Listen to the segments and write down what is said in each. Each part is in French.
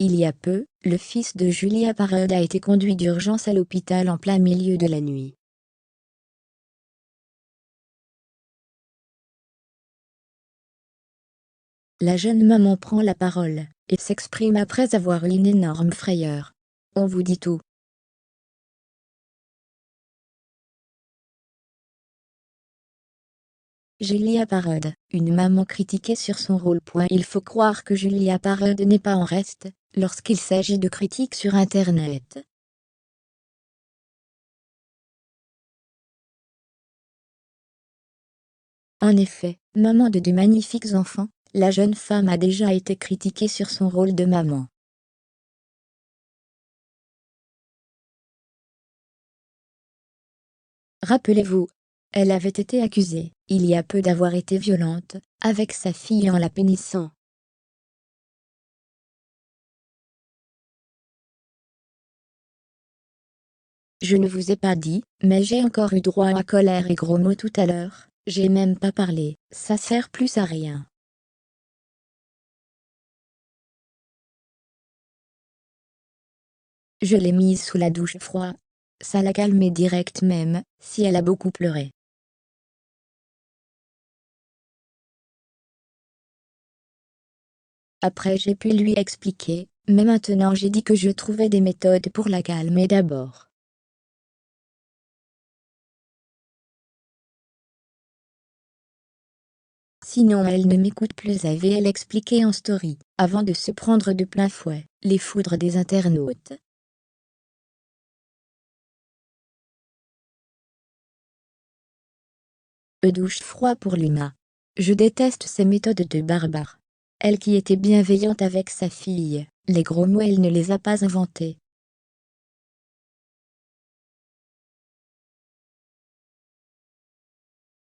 Il y a peu, le fils de Julia Parod a été conduit d'urgence à l'hôpital en plein milieu de la nuit. La jeune maman prend la parole, et s'exprime après avoir eu une énorme frayeur. On vous dit tout. Julia Parod, une maman critiquée sur son rôle. Il faut croire que Julia Parod n'est pas en reste, lorsqu'il s'agit de critiques sur Internet. En effet, maman de deux magnifiques enfants, la jeune femme a déjà été critiquée sur son rôle de maman. Rappelez-vous, elle avait été accusée, il y a peu d'avoir été violente, avec sa fille en la pénissant. Je ne vous ai pas dit, mais j'ai encore eu droit à colère et gros mots tout à l'heure, j'ai même pas parlé, ça sert plus à rien. Je l'ai mise sous la douche froide. Ça l'a calmée direct même, si elle a beaucoup pleuré. Après j'ai pu lui expliquer, mais maintenant j'ai dit que je trouvais des méthodes pour la calmer d'abord. Sinon elle ne m'écoute plus, avait-elle expliqué en story, avant de se prendre de plein fouet les foudres des internautes. Douche froid pour Luna. Je déteste ces méthodes de barbare. Elle qui était bienveillante avec sa fille, les gros mots elle ne les a pas inventés.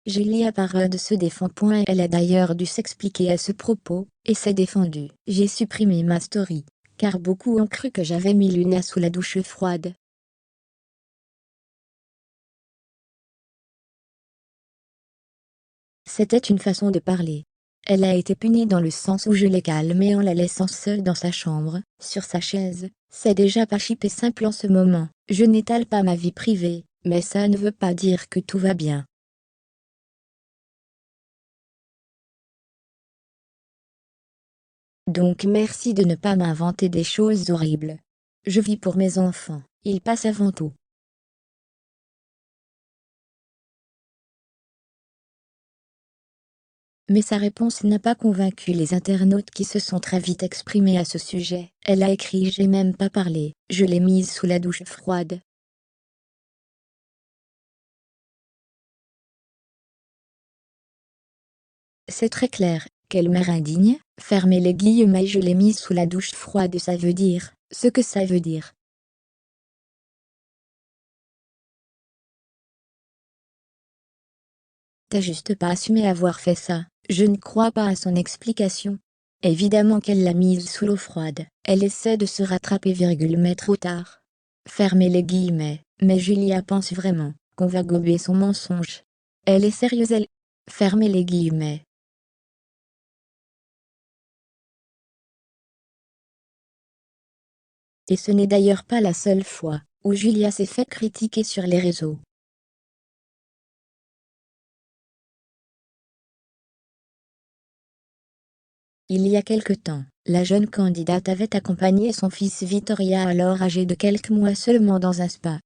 Julia Parod se défend. Elle a d'ailleurs dû s'expliquer à ce propos, et s'est défendue. J'ai supprimé ma story, car beaucoup ont cru que j'avais mis Luna sous la douche froide. C'était une façon de parler. Elle a été punie dans le sens où je l'ai calmée en la laissant seule dans sa chambre, sur sa chaise. C'est déjà pas cheap et simple en ce moment. Je n'étale pas ma vie privée, mais ça ne veut pas dire que tout va bien. Donc merci de ne pas m'inventer des choses horribles. Je vis pour mes enfants, ils passent avant tout. Mais sa réponse n'a pas convaincu les internautes qui se sont très vite exprimés à ce sujet. Elle a écrit: j'ai même pas parlé, je l'ai mise sous la douche froide. C'est très clair, quelle mère indigne, fermez les guillemets, je l'ai mise sous la douche froide, ça veut dire ce que ça veut dire. T'as juste pas assumé avoir fait ça, je ne crois pas à son explication. Évidemment qu'elle l'a mise sous l'eau froide, elle essaie de se rattraper, mais trop tard. Fermez les guillemets, mais Julia pense vraiment qu'on va gober son mensonge. Elle est sérieuse, elle. Fermez les guillemets. Et ce n'est d'ailleurs pas la seule fois où Julia s'est fait critiquer sur les réseaux. Il y a quelque temps, la jeune candidate avait accompagné son fils Vittoria, alors âgé de quelques mois seulement, dans un spa.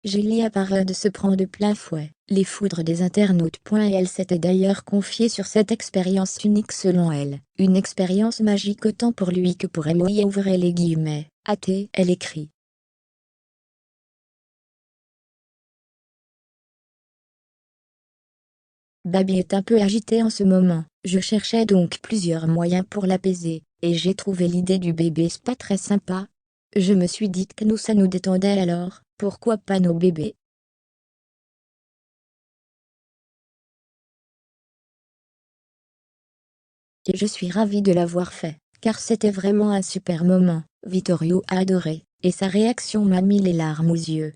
Julia Parod se prend de plein fouet les foudres des internautes. Et elle s'était d'ailleurs confiée sur cette expérience unique selon elle, une expérience magique autant pour lui que pour elle. Ouvrez les guillemets, athée, elle écrit. Baby est un peu agitée en ce moment, je cherchais donc plusieurs moyens pour l'apaiser, et j'ai trouvé l'idée du bébé spa très sympa. Je me suis dit que ça nous détendait, alors pourquoi pas nos bébés? Et je suis ravie de l'avoir fait, car c'était vraiment un super moment. Vittorio a adoré, et sa réaction m'a mis les larmes aux yeux.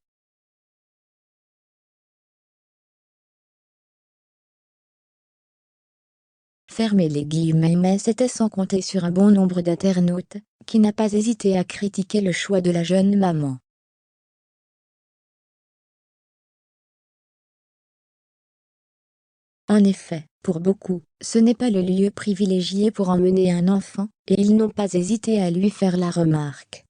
Fermez les guillemets, mais c'était sans compter sur un bon nombre d'internautes, qui n'a pas hésité à critiquer le choix de la jeune maman. En effet, pour beaucoup, ce n'est pas le lieu privilégié pour emmener un enfant, et ils n'ont pas hésité à lui faire la remarque.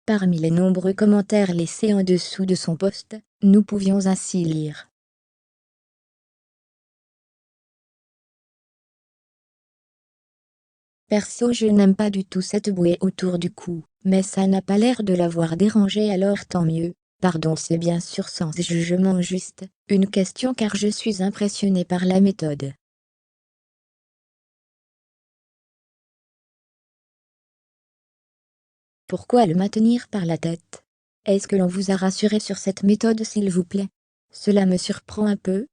Parmi les nombreux commentaires laissés en dessous de son post, nous pouvions ainsi lire: Perso, je n'aime pas du tout cette bouée autour du cou, mais ça n'a pas l'air de l'avoir dérangé, alors tant mieux. Pardon, c'est bien sûr sans jugement, juste une question car je suis impressionné par la méthode. Pourquoi le maintenir par la tête? Est-ce que l'on vous a rassuré sur cette méthode, s'il vous plaît? Cela me surprend un peu,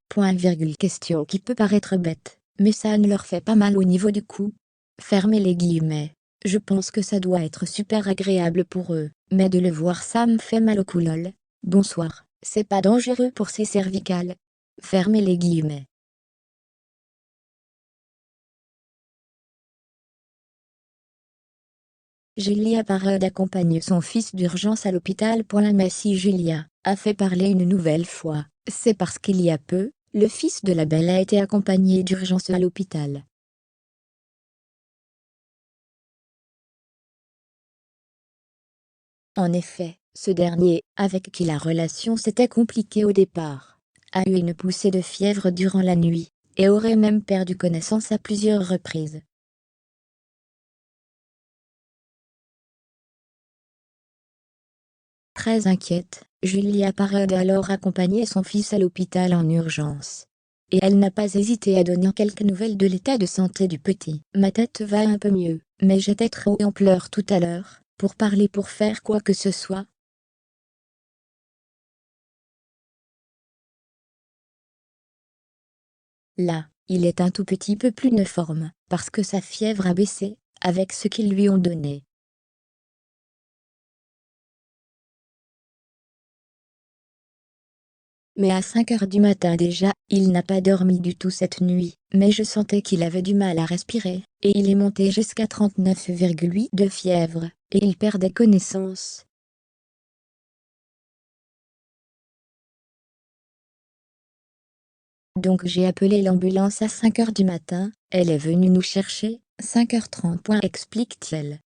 question qui peut paraître bête, mais ça ne leur fait pas mal au niveau du cou. Fermez les guillemets. Je pense que ça doit être super agréable pour eux, mais de le voir ça me fait mal au cou lol. Bonsoir, c'est pas dangereux pour ses cervicales. Fermez les guillemets. Julia Parod accompagne son fils d'urgence à l'hôpital. Mais si Julia a fait parler une nouvelle fois, c'est parce qu'il y a peu, le fils de la belle a été accompagné d'urgence à l'hôpital. En effet, ce dernier, avec qui la relation s'était compliquée au départ, a eu une poussée de fièvre durant la nuit, et aurait même perdu connaissance à plusieurs reprises. Très inquiète, Julia Parod a alors accompagné son fils à l'hôpital en urgence. Et elle n'a pas hésité à donner quelques nouvelles de l'état de santé du petit. Ma tête va un peu mieux, mais j'étais trop en pleurs tout à l'heure, pour parler, pour faire quoi que ce soit. Là, il est un tout petit peu plus uniforme, parce que sa fièvre a baissé, avec ce qu'ils lui ont donné. Mais à 5 heures du matin déjà, il n'a pas dormi du tout cette nuit, mais je sentais qu'il avait du mal à respirer, et il est monté jusqu'à 39,8 de fièvre, et il perdait connaissance. Donc j'ai appelé l'ambulance à 5 heures du matin, elle est venue nous chercher, 5h30. Explique-t-elle.